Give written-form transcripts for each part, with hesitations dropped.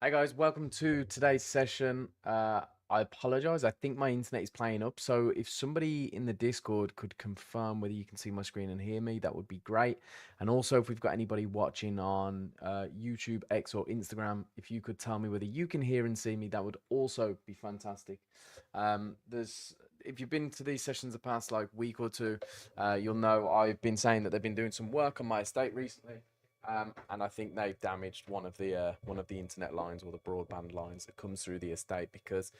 Hey guys, welcome to today's session. I apologize. I think my internet is playing up. So if somebody in the Discord could confirm whether you can see my screen and hear me, that would be great. And also, if we've got anybody watching on YouTube, X, or Instagram, if you could tell me whether you can hear and see me, that would also be fantastic. If you've been to these sessions the past like week or two, you'll know I've been saying that they've been doing some work on my estate recently. And I think they've damaged one of the internet lines or the broadband lines that comes through the estate because,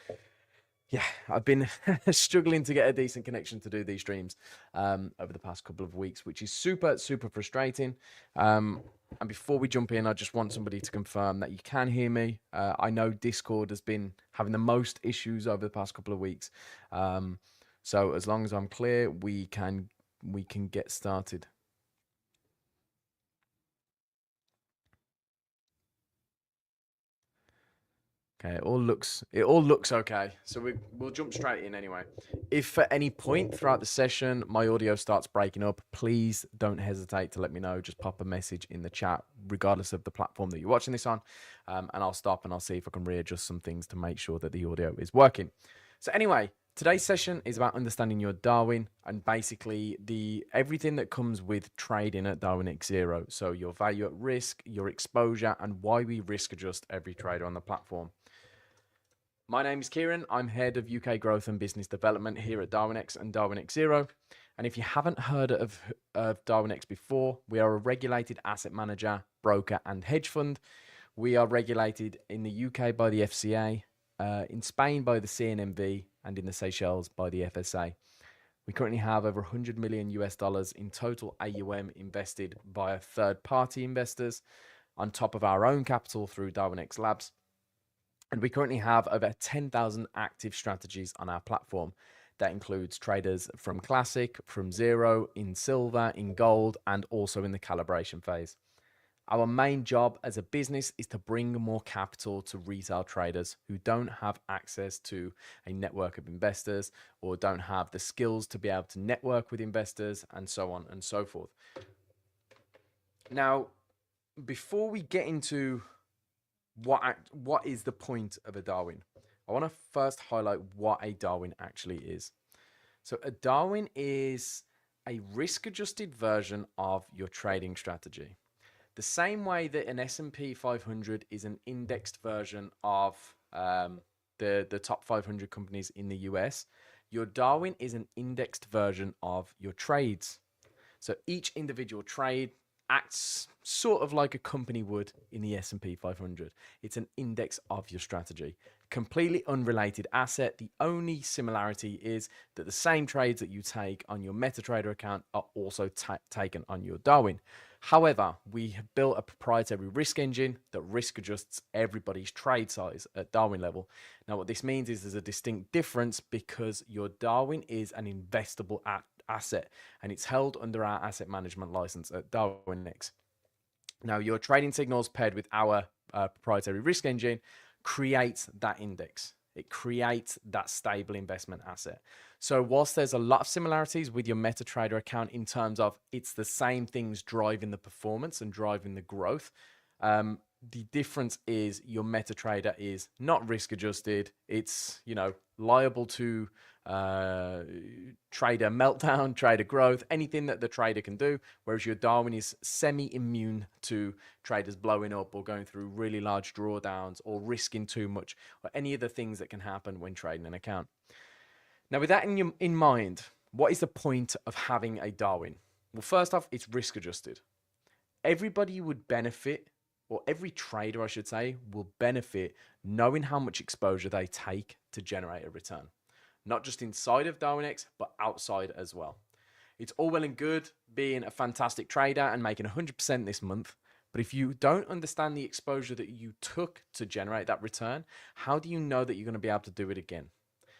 yeah, I've been struggling to get a decent connection to do these streams over the past couple of weeks, which is super frustrating. And before we jump in, I just want somebody to confirm that you can hear me. I know Discord has been having the most issues over the past couple of weeks, so as long as I'm clear, we can get started. Okay, it all looks okay. So we'll jump straight in anyway. If at any point throughout the session my audio starts breaking up, please don't hesitate to let me know. Just pop a message in the chat, regardless of the platform that you're watching this on, and I'll stop and I'll see if I can readjust some things to make sure that the audio is working. So anyway, today's session is about understanding your Darwin and basically everything that comes with trading at Darwinex Zero. So your value at risk, your exposure, and why we risk adjust every trader on the platform. My name is Kieran. I'm head of UK growth and business development here at Darwinex and Darwinex Zero. And if you haven't heard of Darwinex before, we are a regulated asset manager, broker, and hedge fund. We are regulated in the UK by the FCA, in Spain by the CNMV, and in the Seychelles by the FSA. We currently have over 100 million US dollars in total AUM invested by third-party investors on top of our own capital through Darwinex Labs. And we currently have over 10,000 active strategies on our platform. That includes traders from classic, from zero, in silver, in gold, and also in the calibration phase. Our main job as a business is to bring more capital to retail traders who don't have access to a network of investors or don't have the skills to be able to network with investors, and so on and so forth. Now, before we get into what is the point of a Darwin, I want to first highlight what a Darwin actually is. So a Darwin is a risk-adjusted version of your trading strategy. The same way that an S&P 500 is an indexed version of the top 500 companies in the US, your Darwin is an indexed version of your trades. So each individual trade acts sort of like a company would in the S&P 500. It's an index of your strategy. Completely unrelated asset. The only similarity is that the same trades that you take on your MetaTrader account are also taken on your Darwin. However, we have built a proprietary risk engine that risk adjusts everybody's trade size at Darwin level. Now, what this means is there's a distinct difference because your Darwin is an investable asset and it's held under our asset management license at Darwinex. Now, your trading signals paired with our proprietary risk engine creates that index. It creates that stable investment asset. So whilst there's a lot of similarities with your MetaTrader account in terms of it's the same things driving the performance and driving the growth, the difference is your MetaTrader is not risk adjusted. It's, liable to trader meltdown, trader growth, anything that the trader can do. Whereas your Darwin is semi-immune to traders blowing up or going through really large drawdowns or risking too much or any of the things that can happen when trading an account. Now, with that in mind, what is the point of having a Darwin? Well, first off, it's risk adjusted. Everybody would benefit, or every trader, I should say, will benefit knowing how much exposure they take to generate a return. Not just inside of Darwinex, but outside as well. It's all well and good being a fantastic trader and making 100% this month, but if you don't understand the exposure that you took to generate that return, how do you know that you're going to be able to do it again?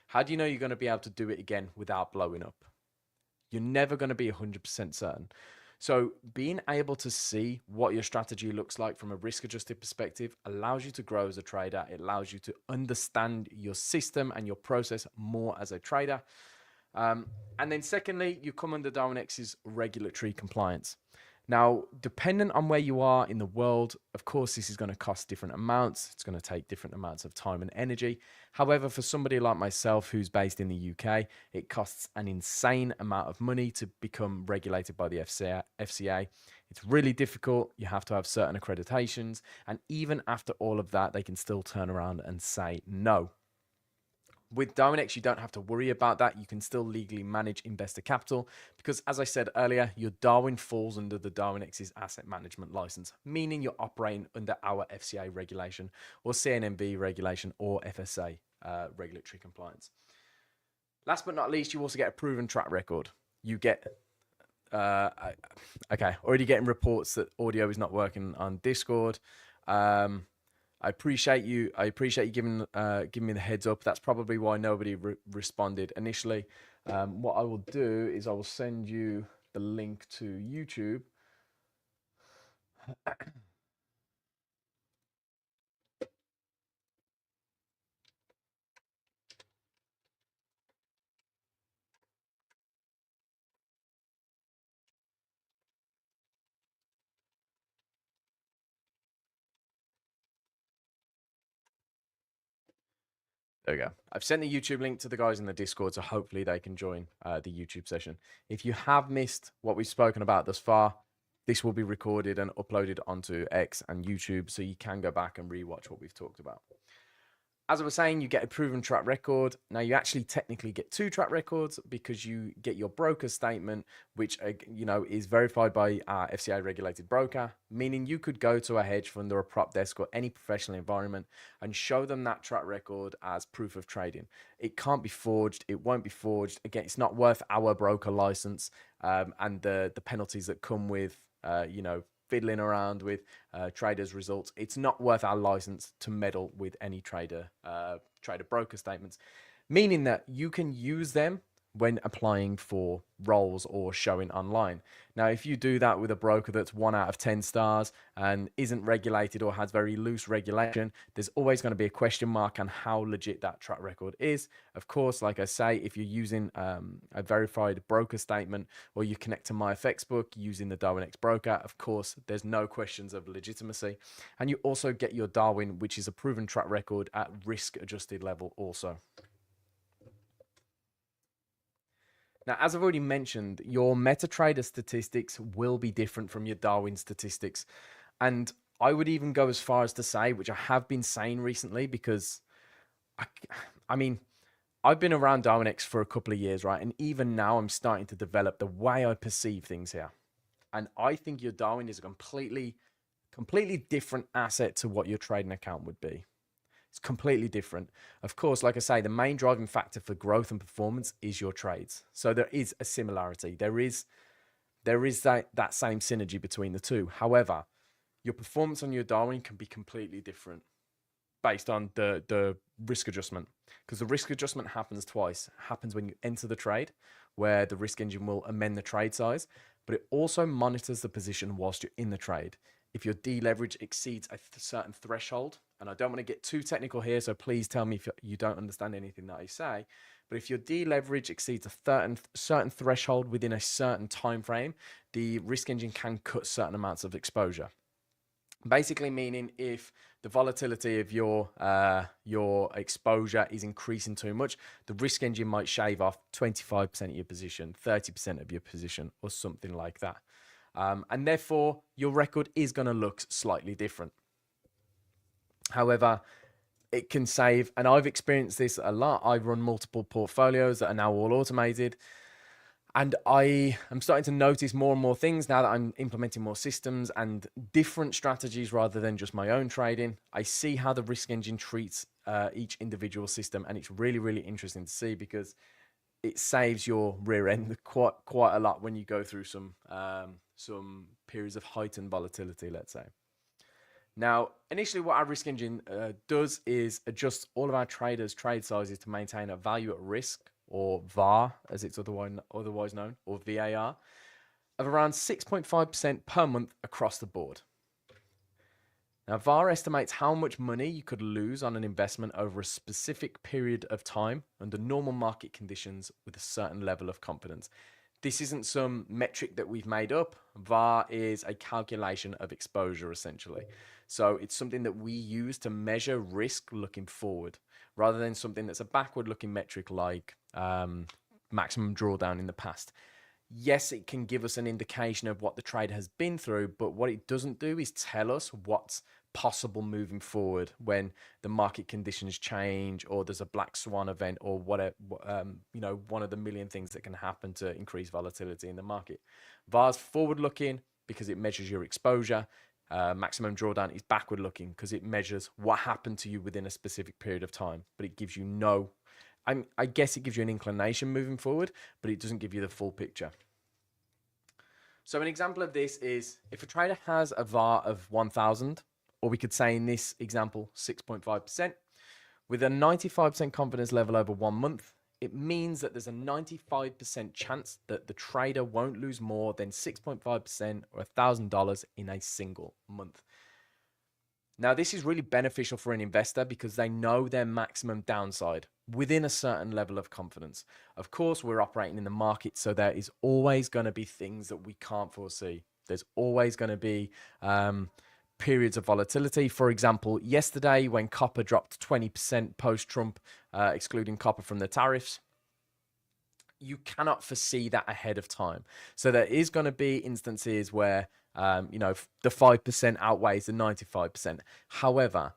How do you know you're going to be able to do it again without blowing up? You're never going to be 100% certain. So being able to see what your strategy looks like from a risk-adjusted perspective allows you to grow as a trader. It allows you to understand your system and your process more as a trader. And then secondly, you come under Darwinex's regulatory compliance. Now, dependent on where you are in the world, of course, this is going to cost different amounts. It's going to take different amounts of time and energy. However, for somebody like myself who's based in the UK, it costs an insane amount of money to become regulated by the FCA. It's really difficult. You have to have certain accreditations. And even after all of that, they can still turn around and say no. With Darwinex, you don't have to worry about that. You can still legally manage investor capital because, as I said earlier, your Darwin falls under the Darwinex's asset management license, meaning you're operating under our FCA regulation or CNMV regulation or FSA regulatory compliance. Last but not least, you also get a proven track record. You get, okay, already getting reports that audio is not working on Discord. I appreciate you giving me the heads up. That's probably why nobody responded initially. What I will do is I will send you the link to YouTube. There we go. I've sent the YouTube link to the guys in the Discord, so hopefully they can join the YouTube session. If you have missed what we've spoken about thus far, this will be recorded and uploaded onto X and YouTube, so you can go back and rewatch what we've talked about. As I was saying, you get a proven track record. Now, you actually technically get 2 track records because you get your broker statement, which is verified by our FCA regulated broker, meaning you could go to a hedge fund or a prop desk or any professional environment and show them that track record as proof of trading. It can't be forged. It won't be forged. Again, it's not worth our broker license and the penalties that come with, fiddling around with traders' results. It's not worth our license to meddle with any trader broker statements, meaning that you can use them when applying for roles or showing online. Now, if you do that with a broker that's 1 out of 10 stars and isn't regulated or has very loose regulation, there's always going to be a question mark on how legit that track record is. Of course, like I say, if you're using a verified broker statement or you connect to MyFXbook using the Darwinex broker, of course, there's no questions of legitimacy. And you also get your Darwin, which is a proven track record at risk adjusted level also. Now, as I've already mentioned, your MetaTrader statistics will be different from your Darwin statistics. And I would even go as far as to say, which I have been saying recently, because I mean, I've been around Darwinex for a couple of years, right? And even now I'm starting to develop the way I perceive things here. And I think your Darwin is a completely different asset to what your trading account would be. It's completely different. Of course, like I say, the main driving factor for growth and performance is your trades. So there is a similarity. There is that same synergy between the two. However, your performance on your Darwin can be completely different based on the risk adjustment, because the risk adjustment happens twice. It happens when you enter the trade, where the risk engine will amend the trade size, but it also monitors the position whilst you're in the trade. If your deleverage exceeds a certain threshold, and I don't want to get too technical here, so please tell me if you don't understand anything that I say, but if your deleverage exceeds a certain threshold within a certain time frame, the risk engine can cut certain amounts of exposure. Basically meaning if the volatility of your exposure is increasing too much, the risk engine might shave off 25% of your position, 30% of your position, or something like that. And therefore, your record is going to look slightly different. However, it can save, and I've experienced this a lot. I run multiple portfolios that are now all automated. And I am starting to notice more and more things now that I'm implementing more systems and different strategies rather than just my own trading. I see how the risk engine treats each individual system, and it's really, really interesting to see because it saves your rear end quite a lot when you go through some periods of heightened volatility, let's say. Now, initially what our risk engine does is adjust all of our traders' trade sizes to maintain a value at risk, or VAR, as it's otherwise known, or VAR, of around 6.5% per month across the board. Now, VAR estimates how much money you could lose on an investment over a specific period of time under normal market conditions with a certain level of confidence. This isn't some metric that we've made up. VAR is a calculation of exposure, essentially. So it's something that we use to measure risk looking forward, rather than something that's a backward-looking metric like maximum drawdown in the past. Yes, it can give us an indication of what the trade has been through, but what it doesn't do is tell us what's possible moving forward when the market conditions change, or there's a black swan event, or whatever, one of the million things that can happen to increase volatility in the market. VAR's forward looking because it measures your exposure. Maximum drawdown is backward looking because it measures what happened to you within a specific period of time, but it gives you I guess it gives you an inclination moving forward, but it doesn't give you the full picture. So an example of this is if a trader has a VAR of 1,000, or we could say in this example, 6.5%, with a 95% confidence level over 1 month, it means that there's a 95% chance that the trader won't lose more than 6.5% or $1,000 in a single month. Now, this is really beneficial for an investor because they know their maximum downside within a certain level of confidence. Of course, we're operating in the market, so there is always going to be things that we can't foresee. There's always going to be periods of volatility. For example, yesterday when copper dropped 20% post-Trump, excluding copper from the tariffs, you cannot foresee that ahead of time. So there is going to be instances where the 5% outweighs the 95%. However,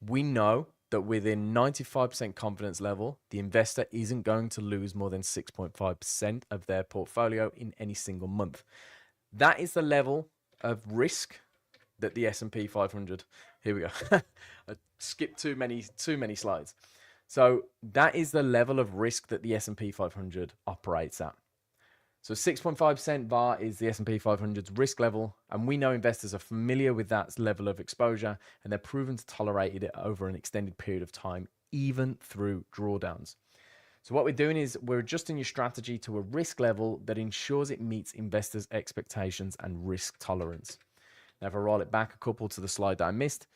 we know that within 95% confidence level, the investor isn't going to lose more than 6.5% of their portfolio in any single month. That is the level of risk that the S&P 500, here we go, I skipped too many slides. So that is the level of risk that the S&P 500 operates at. So 6.5% VAR is the S&P 500's risk level, and we know investors are familiar with that level of exposure, and they're proven to tolerate it over an extended period of time, even through drawdowns. So what we're doing is we're adjusting your strategy to a risk level that ensures it meets investors' expectations and risk tolerance. Now, if I roll it back a couple to the slide that I missed,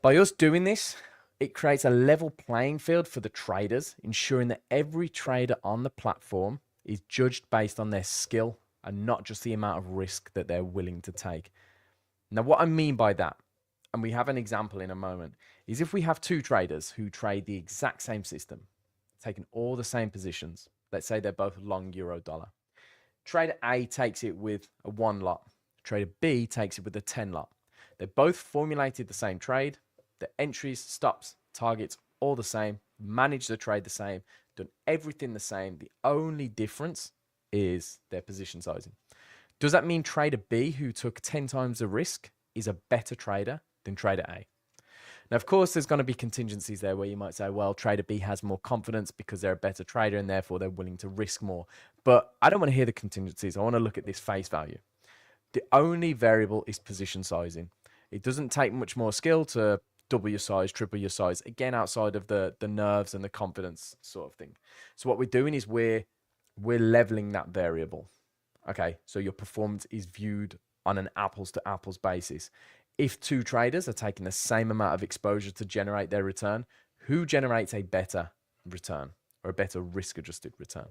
by us doing this, it creates a level playing field for the traders, ensuring that every trader on the platform is judged based on their skill and not just the amount of risk that they're willing to take. Now, what I mean by that, and we have an example in a moment, is if we have two traders who trade the exact same system, taking all the same positions, let's say they're both long euro dollar. Trader A takes it with a 1 lot. Trader B takes it with a 10 lot. They both formulated the same trade. The entries, stops, targets, all the same. Managed the trade the same. Done everything the same. The only difference is their position sizing. Does that mean trader B, who took 10 times the risk, is a better trader than trader A? Now, of course, there's going to be contingencies there where you might say, well, trader B has more confidence because they're a better trader and therefore they're willing to risk more. But I don't want to hear the contingencies. I want to look at this face value. The only variable is position sizing. It doesn't take much more skill to double your size, triple your size, again, outside of the nerves and the confidence sort of thing. So what we're doing is we're leveling that variable. Okay, so your performance is viewed on an apples to apples basis. If two traders are taking the same amount of exposure to generate their return, who generates a better return or a better risk-adjusted return?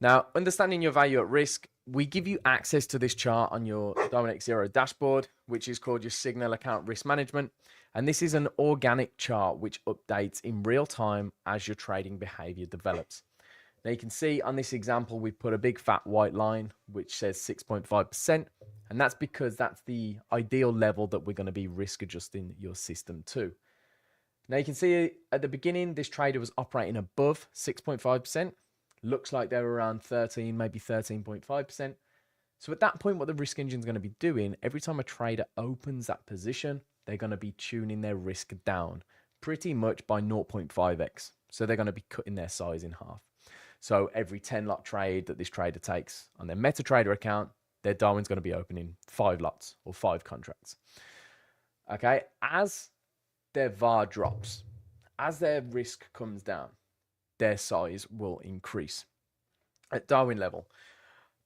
Now, understanding your value at risk, we give you access to this chart on your Darwinex Zero dashboard, which is called your Signal Account Risk Management. And this is an organic chart which updates in real time as your trading behavior develops. Now you can see on this example, we put a big fat white line, which says 6.5%. And that's because that's the ideal level that we're going to be risk adjusting your system to. Now you can see at the beginning, this trader was operating above 6.5%. Looks like they're around 13, maybe 13.5%. So at that point, what the risk engine is going to be doing, every time a trader opens that position, they're going to be tuning their risk down pretty much by 0.5x. So they're going to be cutting their size in half. So every 10 lot trade that this trader takes on their MetaTrader account, their Darwin's going to be opening 5 lots or 5 contracts. Okay, as their VAR drops, as their risk comes down, their size will increase at Darwin level,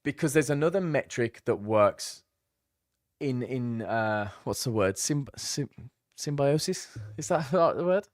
because there's another metric that works in what's the word, symbiosis, is that the word?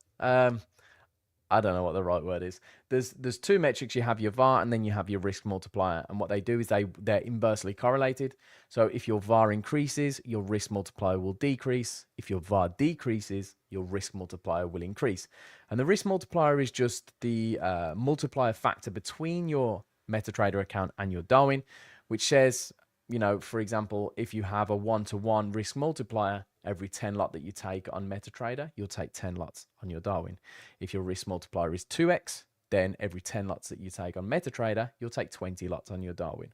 I don't know what the right word is. There's two metrics. You have your VAR and then you have your risk multiplier. And what they do is they're inversely correlated. So if your VAR increases, your risk multiplier will decrease. If your VAR decreases, your risk multiplier will increase. And the risk multiplier is just the multiplier factor between your MetaTrader account and your Darwin, which says, you know, for example, if you have a 1-to-1 risk multiplier, every 10 lot that you take on MetaTrader, you'll take 10 lots on your Darwin. If your risk multiplier is 2x, then every 10 lots that you take on MetaTrader, you'll take 20 lots on your Darwin.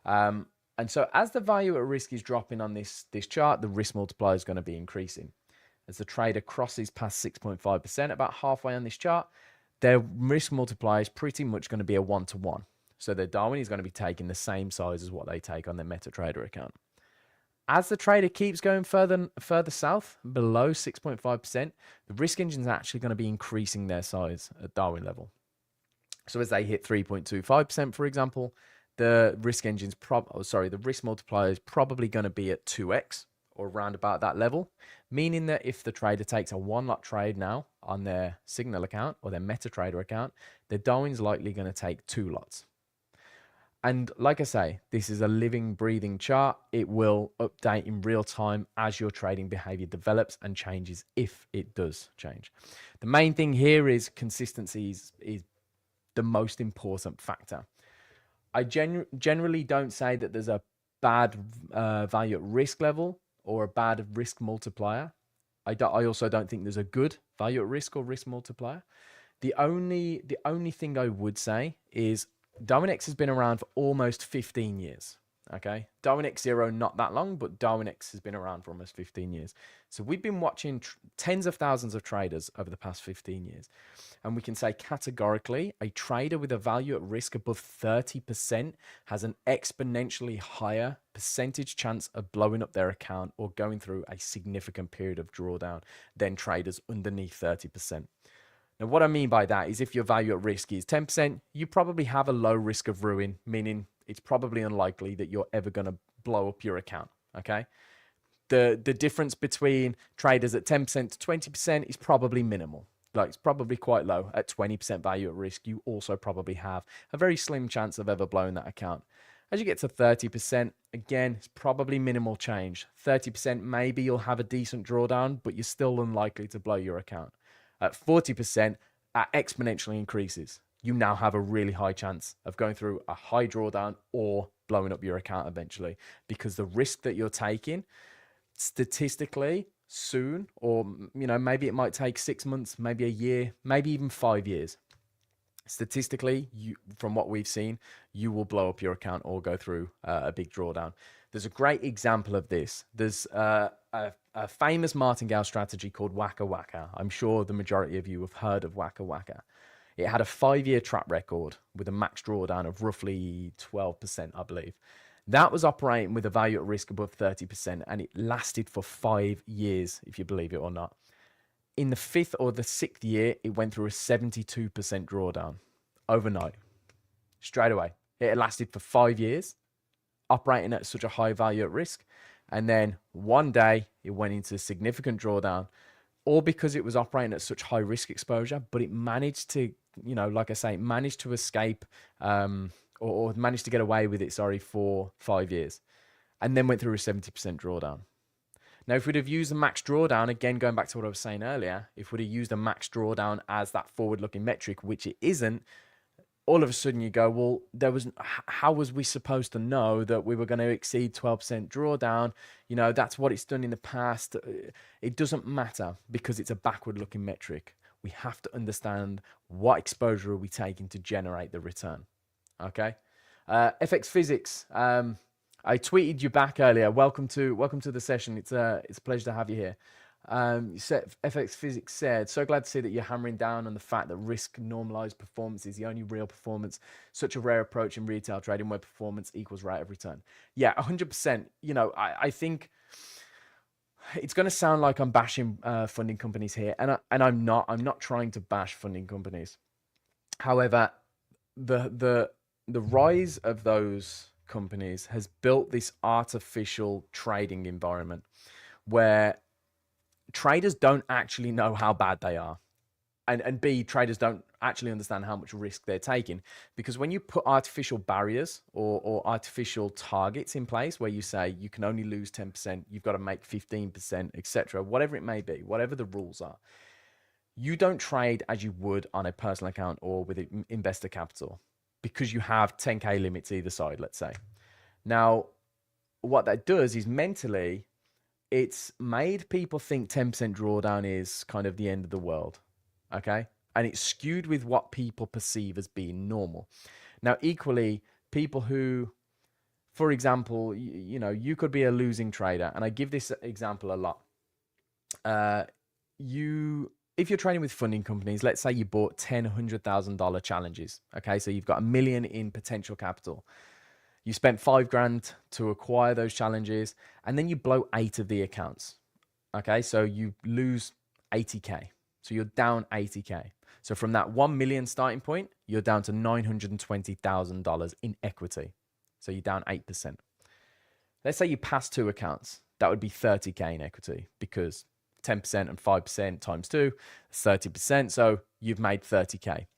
And so as the value at risk is dropping on this chart, the risk multiplier is going to be increasing. As the trader crosses past 6.5%, about halfway on this chart, their risk multiplier is pretty much going to be a 1-to-1. So their Darwin is going to be taking the same size as what they take on their MetaTrader account. As the trader keeps going further south, below 6.5%, the risk engine is actually going to be increasing their size at Darwin level. So as they hit 3.25%, for example, the risk engine's the risk multiplier is probably going to be at 2x or around about that level, meaning that if the trader takes a 1-lot trade now on their Signal account or their MetaTrader account, their Darwin's likely going to take 2 lots. And like I say, this is a living, breathing chart. It will update in real time as your trading behavior develops and changes, if it does change. The main thing here is consistency is the most important factor. I generally don't say that there's a bad value at risk level or a bad risk multiplier. I also don't think there's a good value at risk or risk multiplier. The only thing I would say is Darwinex has been around for almost 15 years. Okay, Darwinex Zero not that long, but Darwinex has been around for almost 15 years. So we've been watching tens of thousands of traders over the past 15 years. And we can say categorically, a trader with a value at risk above 30% has an exponentially higher percentage chance of blowing up their account or going through a significant period of drawdown than traders underneath 30%. Now, what I mean by that is if your value at risk is 10%, you probably have a low risk of ruin, meaning it's probably unlikely that you're ever going to blow up your account, okay? The difference between traders at 10% to 20% is probably minimal. Like, it's probably quite low. At 20% value at risk, you also probably have a very slim chance of ever blowing that account. As you get to 30%, again, it's probably minimal change. 30%, maybe you'll have a decent drawdown, but you're still unlikely to blow your account. At 40%, that exponentially increases. You now have a really high chance of going through a high drawdown or blowing up your account eventually, because the risk that you're taking statistically soon, or maybe it might take 6 months, maybe a year, maybe even 5 years. Statistically, from what we've seen, you will blow up your account or go through a big drawdown. There's a great example of this. There's a famous martingale strategy called Waka Waka. I'm sure the majority of you have heard of Waka Waka. It had a 5-year track record with a max drawdown of roughly 12%, I believe. That was operating with a value at risk above 30%, and it lasted for 5 years, if you believe it or not. In the 5th or the 6th year, it went through a 72% drawdown overnight, straight away. It lasted for 5 years, operating at such a high value at risk. And then one day it went into a significant drawdown, all because it was operating at such high risk exposure, but it managed to, like I say, managed to escape or managed to get away with it, for 5 years, and then went through a 70% drawdown. Now, if we'd have used the max drawdown, again, going back to what I was saying earlier, if we'd have used a max drawdown as that forward-looking metric, which it isn't, all of a sudden you go, well, how was we supposed to know that we were going to exceed 12% drawdown? That's what it's done in the past. It doesn't matter because it's a backward-looking metric. We have to understand what exposure are we taking to generate the return. Okay, FX Physics. I tweeted you back earlier. Welcome to the session. It's a pleasure to have you here. FX Physics said, so glad to see that you're hammering down on the fact that risk normalized performance is the only real performance. Such a rare approach in retail trading where performance equals rate of return. Yeah, 100%. I think it's going to sound like I'm bashing funding companies here, and I'm not. I'm not trying to bash funding companies. However, the rise of those companies has built this artificial trading environment where traders don't actually know how bad they are. and B, traders don't actually understand how much risk they're taking. Because when you put artificial barriers or artificial targets in place where you say you can only lose 10%, you've got to make 15%, etc., whatever it may be, whatever the rules are, you don't trade as you would on a personal account or with investor capital because you have 10K limits either side, let's say. Now, what that does is mentally, it's made people think 10% drawdown is kind of the end of the world. Okay. And it's skewed with what people perceive as being normal. Now, equally, people who, for example, you know, you could be a losing trader. And I give this example a lot. If you're trading with funding companies, let's say you bought $10,000, $100,000 challenges. Okay. So you've got $1 million in potential capital. You spent $5,000 to acquire those challenges, and then you blow 8 of the accounts. Okay. So you lose 80K. So you're down 80K. So from that 1 million starting point, you're down to $920,000 in equity. So you're down 8%. Let's say you pass 2 accounts. That would be 30K in equity because 10% and 5% times 2 is 30%. So you've made 30K.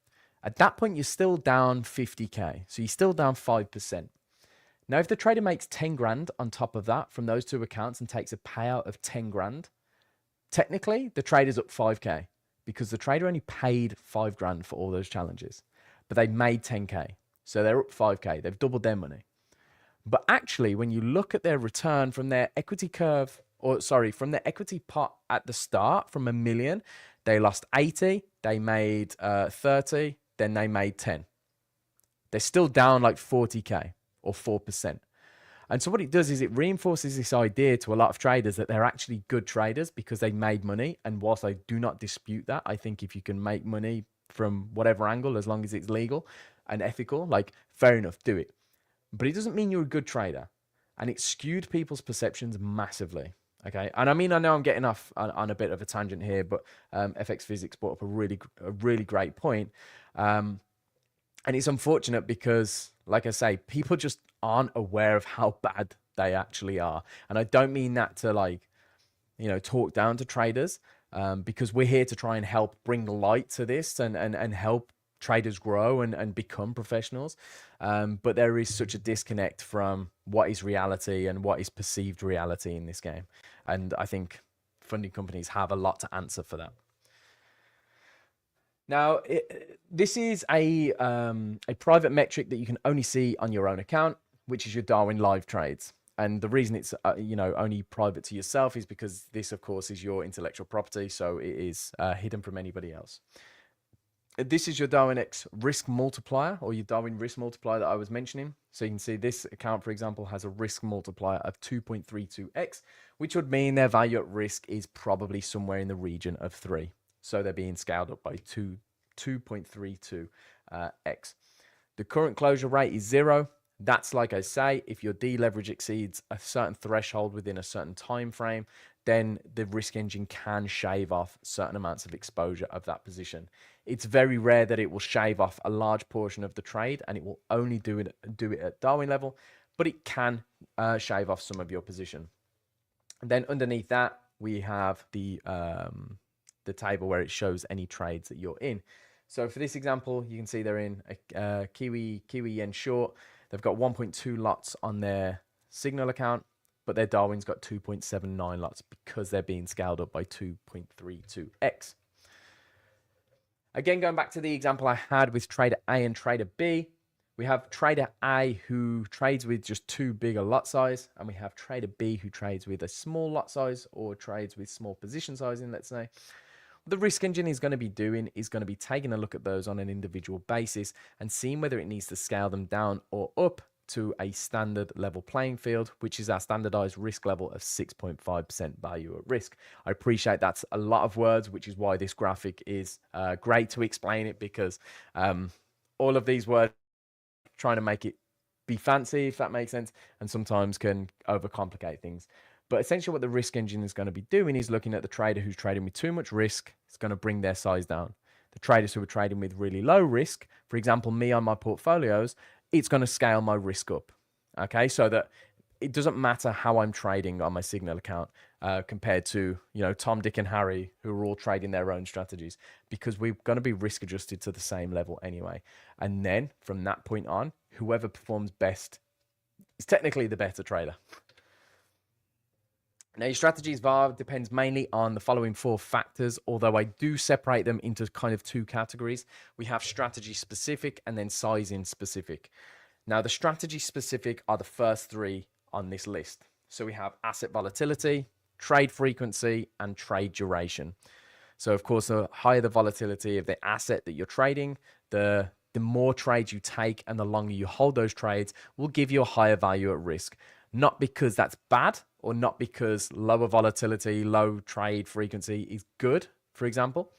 At that point, you're still down 50K. So you're still down 5%. Now, if the trader makes 10 grand on top of that from those 2 accounts and takes a payout of 10 grand, technically the trader's up 5K because the trader only paid 5 grand for all those challenges, but they made 10K. So they're up 5K. They've doubled their money. But actually, when you look at their return from their equity curve, or sorry, from their equity pot at the start from $1 million, they lost 80, they made 30, then they made 10. They're still down like 40K or 4%. And so what it does is it reinforces this idea to a lot of traders that they're actually good traders because they made money. And whilst I do not dispute that, I think if you can make money from whatever angle, as long as it's legal and ethical, like fair enough, do it. But it doesn't mean you're a good trader. And it skewed people's perceptions massively. Okay. And I know I'm getting off on a bit of a tangent here, but FX Physics brought up a really great point. And it's unfortunate because, like I say, people just aren't aware of how bad they actually are. And I don't mean that to, like, you know, talk down to traders, because we're here to try and help bring light to this and help traders grow and become professionals. But there is such a disconnect from what is reality and what is perceived reality in this game. And I think funding companies have a lot to answer for that. Now, this is a private metric that you can only see on your own account, which is your Darwin live trades. And the reason it's you know, only private to yourself is because this, of course, is your intellectual property, so it is hidden from anybody else. This is your Darwinex risk multiplier, or your Darwin risk multiplier that I was mentioning. So you can see this account, for example, has a risk multiplier of 2.32x, which would mean their value at risk is probably somewhere in the region of 3. So they're being scaled up by 2.32x. The current closure rate is 0. That's, like I say, if your deleverage exceeds a certain threshold within a certain time frame, then the risk engine can shave off certain amounts of exposure of that position. It's very rare that it will shave off a large portion of the trade, and it will only do it at Darwin level, but it can shave off some of your position. And then underneath that, we have the table where it shows any trades that you're in. So for this example, you can see they're in a Kiwi yen short. They've got 1.2 lots on their Signal account, but their Darwin's got 2.79 lots because they're being scaled up by 2.32x. Again, going back to the example I had with Trader A and Trader B, we have Trader A who trades with just too big a lot size, and we have Trader B who trades with a small lot size or trades with small position sizing, let's say. What the risk engine is going to be doing is going to be taking a look at those on an individual basis and seeing whether it needs to scale them down or up to a standard level playing field, which is our standardized risk level of 6.5% value at risk. I appreciate that's a lot of words, which is why this graphic is great to explain it, because all of these words trying to make it be fancy, if that makes sense, and sometimes can overcomplicate things. But essentially what the risk engine is going to be doing is looking at the trader who's trading with too much risk. It's going to bring their size down. The traders who are trading with really low risk, for example, me on my portfolios, it's going to scale my risk up. Okay, so that it doesn't matter how I'm trading on my Signal account compared to, you know, Tom, Dick, and Harry, who are all trading their own strategies, because we're going to be risk adjusted to the same level anyway. And then from that point on, whoever performs best is technically the better trader. Now, your strategy's VAR depends mainly on the following 4 factors, although I do separate them into kind of 2 categories. We have strategy specific and then sizing specific. Now, the strategy specific are the first 3 on this list. So we have asset volatility, trade frequency, and trade duration. So, of course, the higher the volatility of the asset that you're trading, the more trades you take and the longer you hold those trades will give you a higher value at risk. Not because that's bad or not because lower volatility, low trade frequency is good, for example.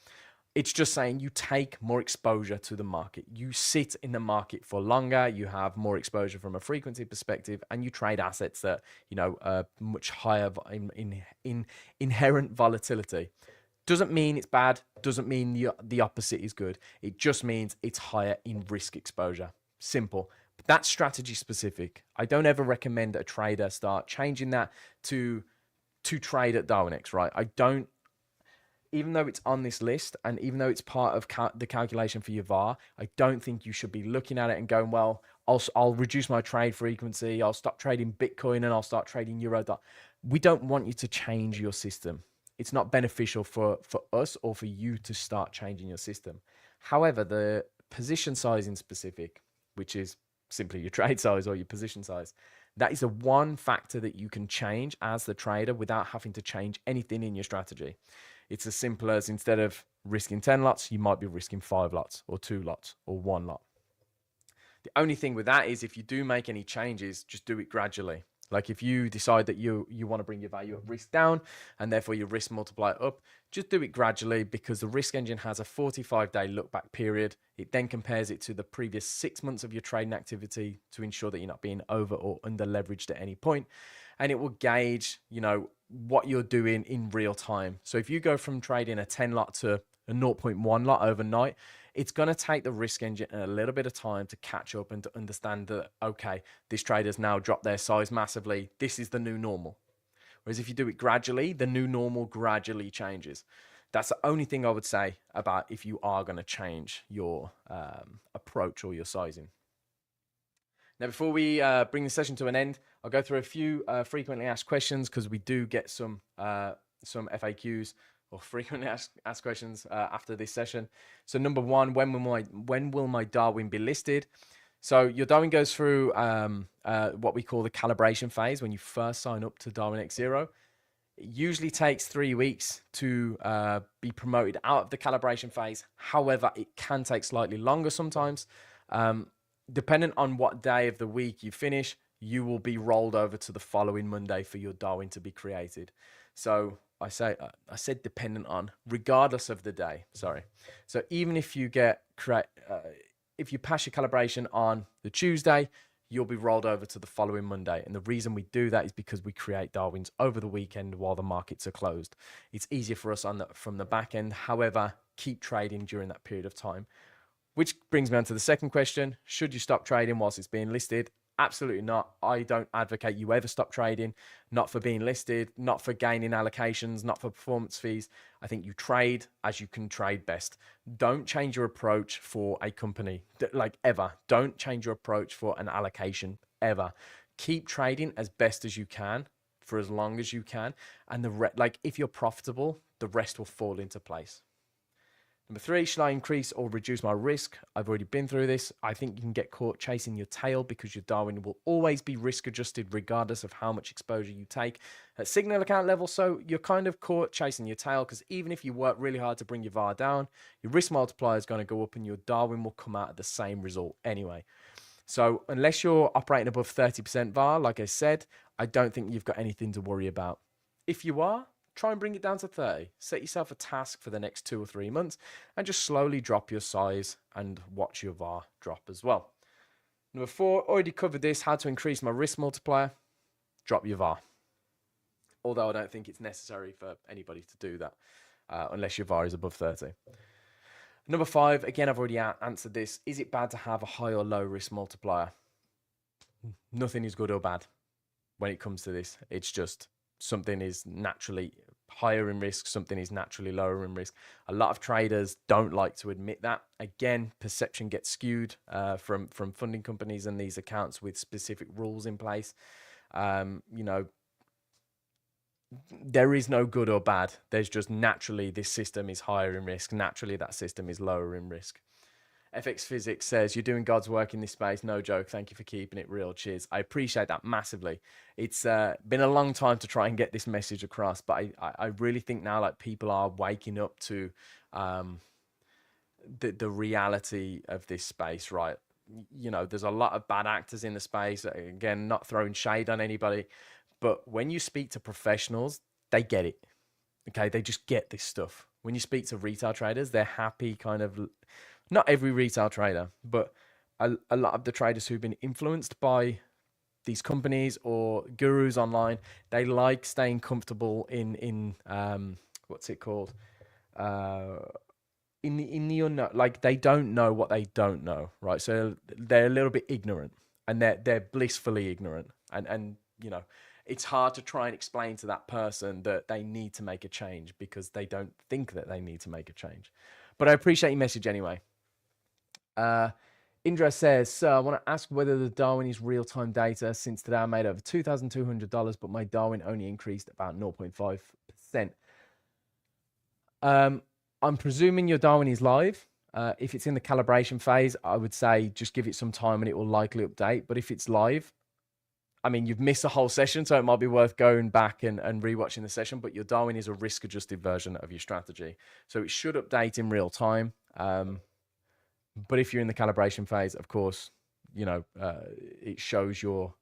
It's just saying you take more exposure to the market. You sit in the market for longer. You have more exposure from a frequency perspective, and you trade assets that, you know, are much higher in inherent volatility. Doesn't mean it's bad. Doesn't mean the opposite is good. It just means it's higher in risk exposure. Simple. But that's strategy specific. I don't ever recommend a trader start changing that to trade at Darwinex, right? I don't. Even though it's on this list and even though it's part of the calculation for your VAR, I don't think you should be looking at it and going, well, I'll reduce my trade frequency. I'll stop trading Bitcoin and I'll start trading Euro. We don't want you to change your system. It's not beneficial for us or for you to start changing your system. However, the position sizing specific, which is simply your trade size or your position size, that is the one factor that you can change as the trader without having to change anything in your strategy. It's as simple as instead of risking 10 lots, you might be risking 5 lots or 2 lots or 1 lot. The only thing with that is if you do make any changes, just do it gradually. Like if you decide that you want to bring your value of risk down and therefore your risk multiplier up, just do it gradually because the risk engine has a 45-day look back period. It then compares it to the previous 6 months of your trading activity to ensure that you're not being over or under leveraged at any point. And it will gauge, you know, what you're doing in real time. So if you go from trading a 10 lot to a 0.1 lot overnight, it's going to take the risk engine a little bit of time to catch up and to understand that, okay, this trader's now dropped their size massively. This is the new normal. Whereas if you do it gradually, the new normal gradually changes. That's the only thing I would say about if you are going to change your approach or your sizing. Now, before we bring the session to an end, I'll go through a few frequently asked questions because we do get some FAQs or frequently asked questions after this session. So number 1, when will my Darwin be listed? So your Darwin goes through what we call the calibration phase when you first sign up to Darwinex Zero. It usually takes 3 weeks to be promoted out of the calibration phase. However, it can take slightly longer sometimes. Depending on what day of the week you finish, you will be rolled over to the following Monday for your Darwin to be created. So I said dependent on, regardless of the day. Sorry. So even if you if you pass your calibration on the Tuesday, you'll be rolled over to the following Monday. And the reason we do that is because we create Darwins over the weekend while the markets are closed. It's easier for us from the back end. However, keep trading during that period of time. Which brings me on to the second question. Should you stop trading whilst it's being listed? Absolutely not. I don't advocate you ever stop trading, not for being listed, not for gaining allocations, not for performance fees. I think you trade as you can trade best. Don't change your approach for a company, like ever. Don't change your approach for an allocation, ever. Keep trading as best as you can for as long as you can. And if you're profitable, the rest will fall into place. Number 3, should I increase or reduce my risk? I've already been through this. I think you can get caught chasing your tail because your Darwin will always be risk adjusted regardless of how much exposure you take at Signal account level. So you're kind of caught chasing your tail because even if you work really hard to bring your VAR down, your risk multiplier is going to go up and your Darwin will come out at the same result anyway. So unless you're operating above 30% VAR, like I said, I don't think you've got anything to worry about. If you are, try and bring it down to 30. Set yourself a task for the next 2 or 3 months and just slowly drop your size and watch your VAR drop as well. Number 4, already covered this, how to increase my risk multiplier. Drop your VAR. Although I don't think it's necessary for anybody to do that unless your VAR is above 30. Number 5, again, I've already answered this. Is it bad to have a high or low risk multiplier? Nothing is good or bad. when it comes to this. It's just something is naturally higher in risk, something is naturally lower in risk. A lot of traders don't like to admit that. Again, perception gets skewed from funding companies and these accounts with specific rules in place. You know, there is no good or bad. There's just naturally this system is higher in risk. Naturally, that system is lower in risk. FX Physics says, you're doing God's work in this space. No joke. Thank you for keeping it real. Cheers. I appreciate that massively. It's been a long time to try and get this message across, but I really think now like people are waking up to the reality of this space, right? You know, there's a lot of bad actors in the space. Again, not throwing shade on anybody, but when you speak to professionals, they get it. Okay, they just get this stuff. When you speak to retail traders, they're happy kind of, not every retail trader, but a lot of the traders who've been influenced by these companies or gurus online, they like staying comfortable in what's it called? In the unknown. Like they don't know what they don't know, right? So they're a little bit ignorant, and they're blissfully ignorant, and you know, it's hard to try and explain to that person that they need to make a change because they don't think that they need to make a change. But I appreciate your message anyway. Indra says, sir, I want to ask whether the Darwin is real-time data. Since today I made over $2,200, but my Darwin only increased about 0.5%. I'm presuming your Darwin is live. If it's in the calibration phase, I would say just give it some time and it will likely update. But if it's live, I mean, you've missed a whole session, so it might be worth going back and rewatching the session, but your Darwin is a risk-adjusted version of your strategy. So it should update in real time. But if you're in the calibration phase, of course, you know, it shows your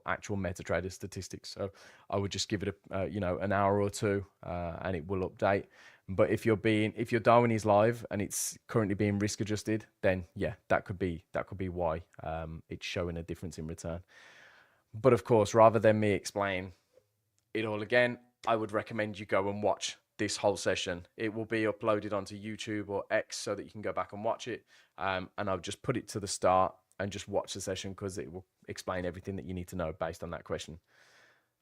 actual MetaTrader statistics. So I would just give it a, you know, an hour or two and it will update. But if your Darwin is live and it's currently being risk adjusted, then yeah, that could be why it's showing a difference in return. But of course, rather than me explain it all again, I would recommend you go and watch this whole session. It will be uploaded onto YouTube or X so that you can go back and watch it. And I'll just put it to the start and just watch the session because it will explain everything that you need to know based on that question.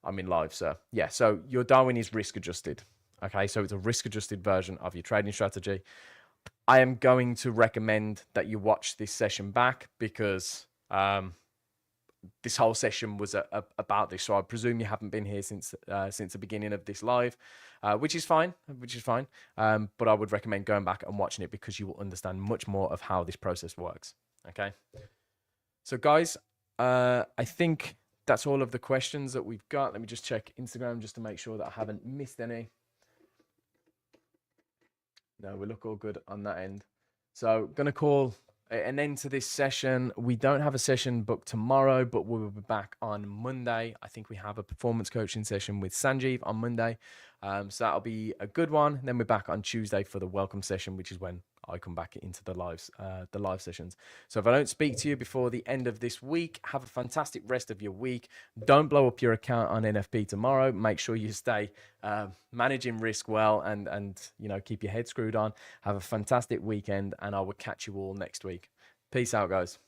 I'm in live, sir. Yeah, so your Darwin is risk adjusted. Okay, so it's a risk adjusted version of your trading strategy. I am going to recommend that you watch this session back because this whole session was about this. So I presume you haven't been here since the beginning of this live, which is fine. But I would recommend going back and watching it because you will understand much more of how this process works. Okay. So guys, I think that's all of the questions that we've got. Let me just check Instagram just to make sure that I haven't missed any. No, we look all good on that end. So going to call an end to this session. We don't have a session booked tomorrow, but we'll be back on Monday. I think we have a performance coaching session with Sanjeev on Monday. So that'll be a good one. Then we're back on Tuesday for the welcome session, which is when I come back into the live sessions. So if I don't speak to you before the end of this week, have a fantastic rest of your week. Don't blow up your account on NFP tomorrow. Make sure you stay managing risk well and you know, keep your head screwed on. Have a fantastic weekend, and I will catch you all next week. Peace out, guys.